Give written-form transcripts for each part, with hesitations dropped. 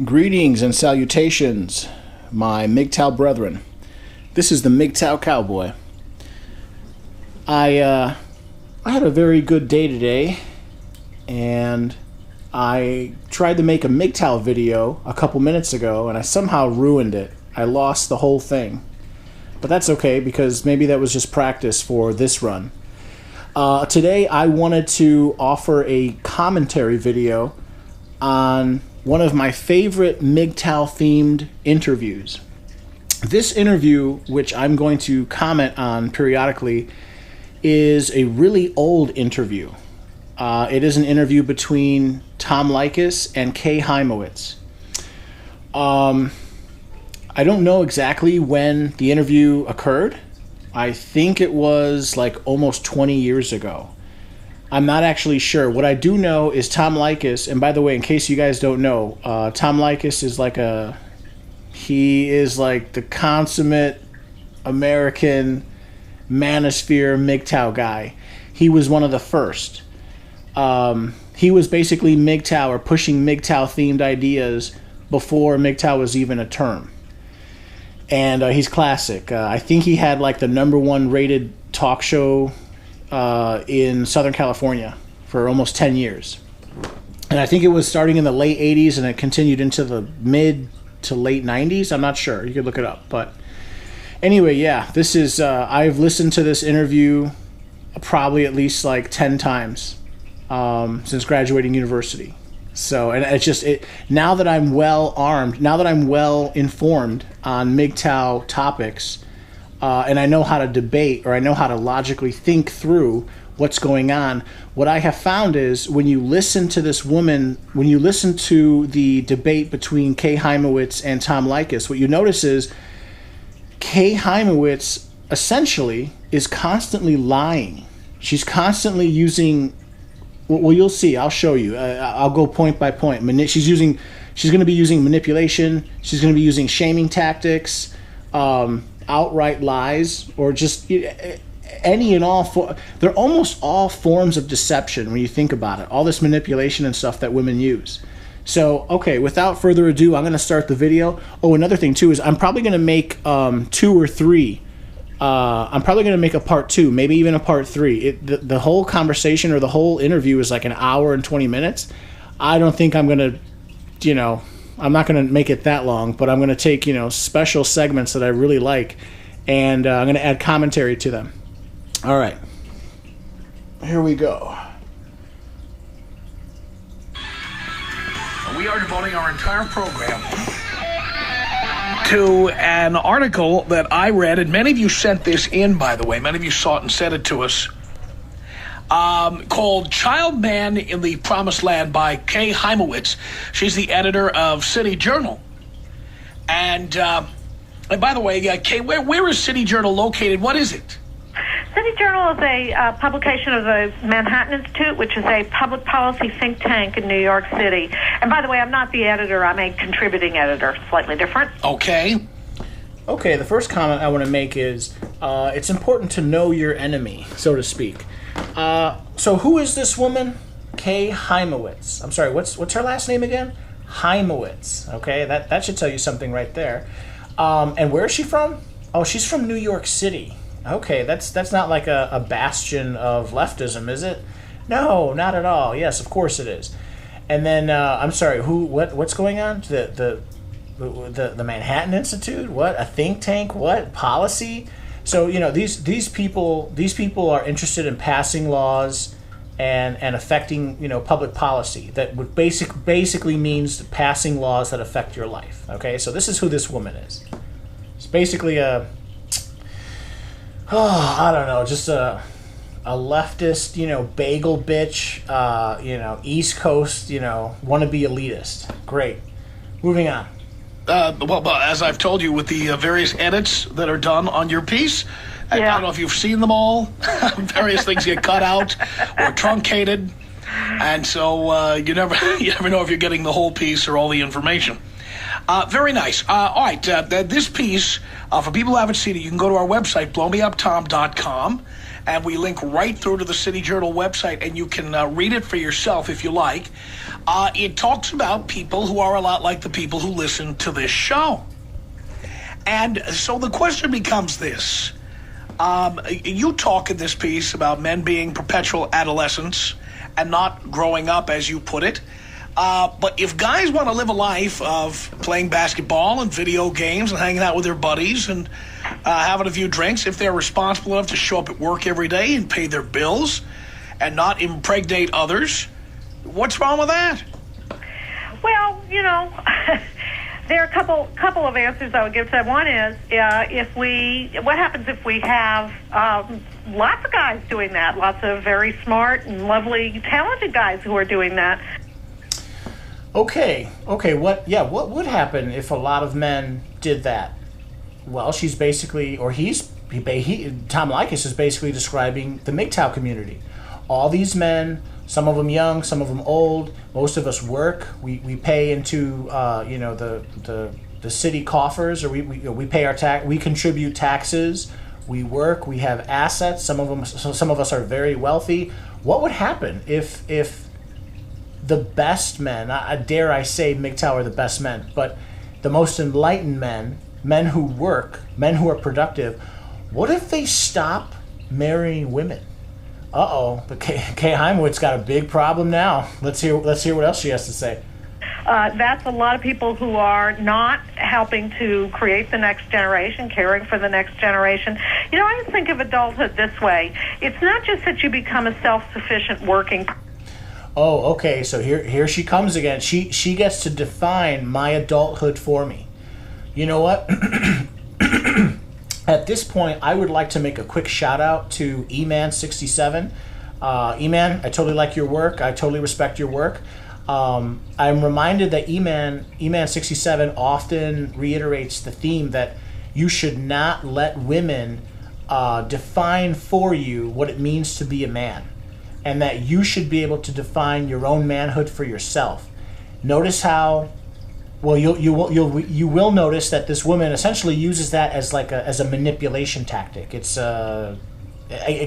Greetings and salutations, my Mgtow brethren. This is the Mgtow Cowboy. I had a very good day today, and I tried to make a Mgtow video a couple minutes ago, and I somehow ruined it. I lost the whole thing. But that's okay, because maybe that was just practice for this run. Today I wanted to offer a commentary video on one of my favorite Mgtow themed interviews. This interview, which I'm going to comment on periodically, is a really old interview. It is an interview between Tom Leykis and Kay Heimowitz. I don't know exactly when the interview occurred. I think it was like almost 20 years ago. I'm not actually sure. What I do know is Tom Leykis, and by the way, in case you guys don't know, Tom Leykis is like the consummate American manosphere Mgtow guy. He was one of the first. He was basically Mgtow, or pushing Mgtow themed ideas before Mgtow was even a term. And he's classic. I think he had like the #1 rated talk show in Southern California for almost 10 years. And I think it was starting in the late 80s and it continued into the mid to late 90s. I'm not sure. You could look it up. But anyway, yeah, this is, I've listened to this interview probably at least like 10 times since graduating university. So, and it's just, now that I'm well armed, now that I'm well informed on Mgtow topics, and I know how to debate, or I know how to logically think through what's going on, what I have found is when you listen to this woman, when you listen to the debate between Kay Heimowitz and Tom Leykis, what you notice is Kay Heimowitz essentially is constantly lying. She's constantly using, well, you'll see, I'll show you. I'll go point by point. She's going to be using manipulation. She's going to be using shaming tactics, outright lies, or just any and all. They're almost all forms of deception when you think about it. All this manipulation and stuff that women use. So, okay, without further ado, I'm going to start the video. Oh, another thing too is I'm probably going to make 2 or 3. I'm probably going to make a part 2, maybe even a part 3. The whole conversation or the whole interview is like an hour and 20 minutes. I don't think I'm going to, I'm not going to make it that long, but I'm going to take, special segments that I really like, and I'm going to add commentary to them. All right. Here we go. We are devoting our entire program to an article that I read, and many of you sent this in, by the way. Many of you saw it and sent it to us, called Child Man in the Promised Land by Kay Heimowitz. She's the editor of City Journal. And by the way, Kay, where is City Journal located? What is it? City Journal is a publication of the Manhattan Institute, which is a public policy think tank in New York City. And by the way, I'm not the editor. I'm a contributing editor, slightly different. Okay. Okay, the first comment I want to make is it's important to know your enemy, so to speak. So who is this woman? Kay Heimowitz. I'm sorry, what's her last name again? Heimowitz. Okay, that should tell you something right there. And where is she from? Oh, she's from New York City. Okay, that's not like a bastion of leftism, is it? No, not at all. Yes, of course it is. And then I'm sorry, what's going on? The Manhattan Institute? What? A think tank? What? Policy? So, these people are interested in passing laws and affecting, public policy. That would basically means passing laws that affect your life. Okay? So this is who this woman is. It's basically I don't know, just a leftist, bagel bitch, East Coast, wannabe elitist. Great. Moving on. Well, as I've told you, with the various edits that are done on your piece, I don't know if you've seen them all. Various things get cut out or truncated, and so you never know if you're getting the whole piece or all the information. Very nice. All right, this piece, for people who haven't seen it, you can go to our website, blowmeuptom.com, and we link right through to the City Journal website, and you can read it for yourself if you like. It talks about people who are a lot like the people who listen to this show. And so the question becomes this. You talk in this piece about men being perpetual adolescents and not growing up, as you put it. But if guys want to live a life of playing basketball and video games and hanging out with their buddies and having a few drinks, if they're responsible enough to show up at work every day and pay their bills and not impregnate others, what's wrong with that? Well, there are a couple of answers I would give to that. One is, what happens if we have lots of guys doing that, lots of very smart and lovely, talented guys who are doing that? Okay. What would happen if a lot of men did that? Well, she's basically, or Tom Leykis is basically describing the Mgtow community. All these men, some of them young, some of them old. Most of us work. We pay into the city coffers, or we pay our tax. We contribute taxes. We work. We have assets. Some of us are very wealthy. What would happen if the best men, dare I say Mgtow are the best men, but the most enlightened men who work, men who are productive, what if they stop marrying women? But Kay Heimowitz got a big problem now. Let's hear what else she has to say. That's a lot of people who are not helping to create the next generation, caring for the next generation. I just think of adulthood this way. It's not just that you become a self-sufficient working person. Oh, okay, so here she comes again. She gets to define my adulthood for me. You know what? At this point, I would like to make a quick shout out to eman67. Eman, I totally like your work. I totally respect your work. I'm reminded that eman67 often reiterates the theme that you should not let women define for you what it means to be a man, and that you should be able to define your own manhood for yourself. Notice how, well, you will notice that this woman essentially uses that as a manipulation tactic. It's I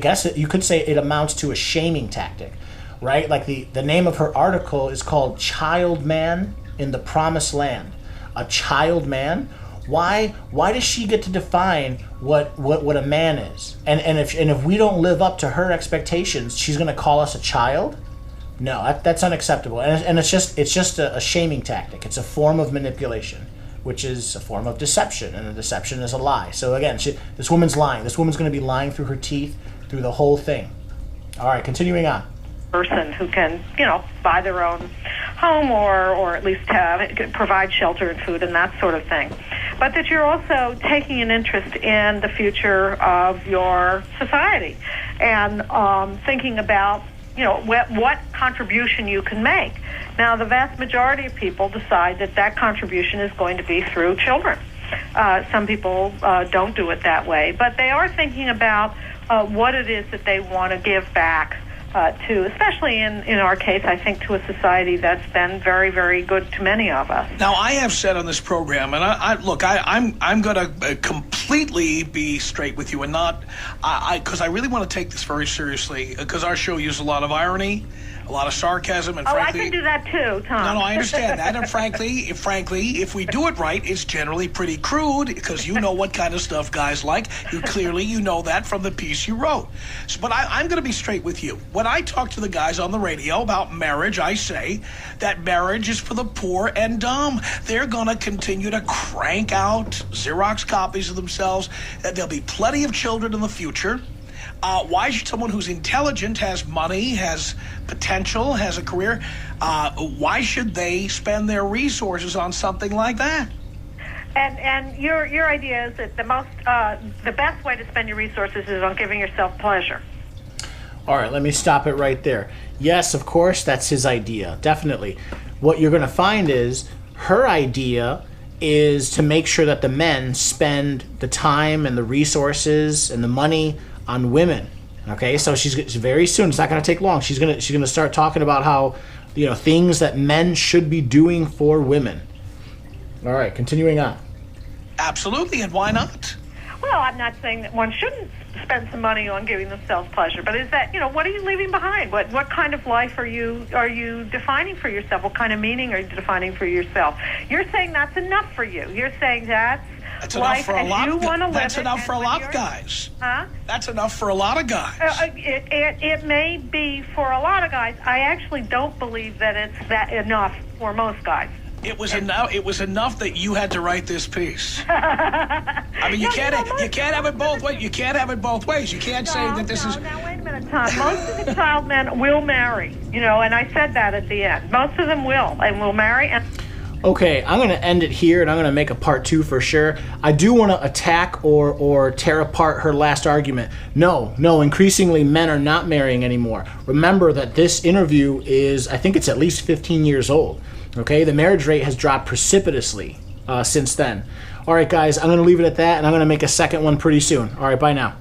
guess you could say it amounts to a shaming tactic, right? Like the name of her article is called "Child Man in the Promised Land." A child man. Why does she get to define what a man is? And if we don't live up to her expectations, she's going to call us a child? No, that's unacceptable. And it's just a shaming tactic. It's a form of manipulation, which is a form of deception, and a deception is a lie. So again, this woman's lying. This woman's going to be lying through her teeth through the whole thing. All right, continuing on. Person who can, buy their own home or at least provide shelter and food and that sort of thing. But that you're also taking an interest in the future of your society and thinking about, what contribution you can make. Now, the vast majority of people decide that contribution is going to be through children. Some people don't do it that way, but they are thinking about what it is that they want to give back to, especially in our case, I think, to a society that's been very, very good to many of us. Now, I have said on this program, and I'm going to completely be straight with you, and not, because I really want to take this very seriously, because our show uses a lot of irony, a lot of sarcasm, and frankly, I can do that too, Tom. No, I understand that, and frankly, if we do it right, it's generally pretty crude, because you know what kind of stuff guys like. You know that from the piece you wrote. But I'm going to be straight with you. When I talk to the guys on the radio about marriage, I say that marriage is for the poor and dumb. They're going to continue to crank out Xerox copies of themselves. There'll be plenty of children in the future. Why should someone who's intelligent, has money, has potential, has a career, why should they spend their resources on something like that? And your idea is that the best way to spend your resources is on giving yourself pleasure. All right, let me stop it right there. Yes, of course, that's his idea, definitely. What you're going to find is her idea is to make sure that the men spend the time and the resources and the money on women. Okay, so she's very soon. It's not going to take long. She's gonna start talking about how, things that men should be doing for women. All right, continuing on. Absolutely, and why not? Well, Well, I'm not saying that one shouldn't spend some money on giving themselves pleasure, but is that, what are you leaving behind? What kind of life are you defining for yourself? What kind of meaning are you defining for yourself? You're saying that's enough for you. You're saying that's enough for a lot. That's enough for a lot of guys. Huh? That's enough for a lot of guys. It may be for a lot of guys. I actually don't believe that it's that enough for most guys. It was enough that you had to write this piece. I mean, you can't have it both ways. You can't have it both ways. You can't say that this is. Now wait a minute, Tom. Most of the child men will marry. And I said that at the end. Most of them will marry. And Okay, I'm going to end it here, and I'm going to make a part 2 for sure. I do want to attack or tear apart her last argument. No, increasingly men are not marrying anymore. Remember that this interview is, I think it's at least 15 years old. Okay, the marriage rate has dropped precipitously since then. All right, guys, I'm going to leave it at that, and I'm going to make a second one pretty soon. All right, bye now.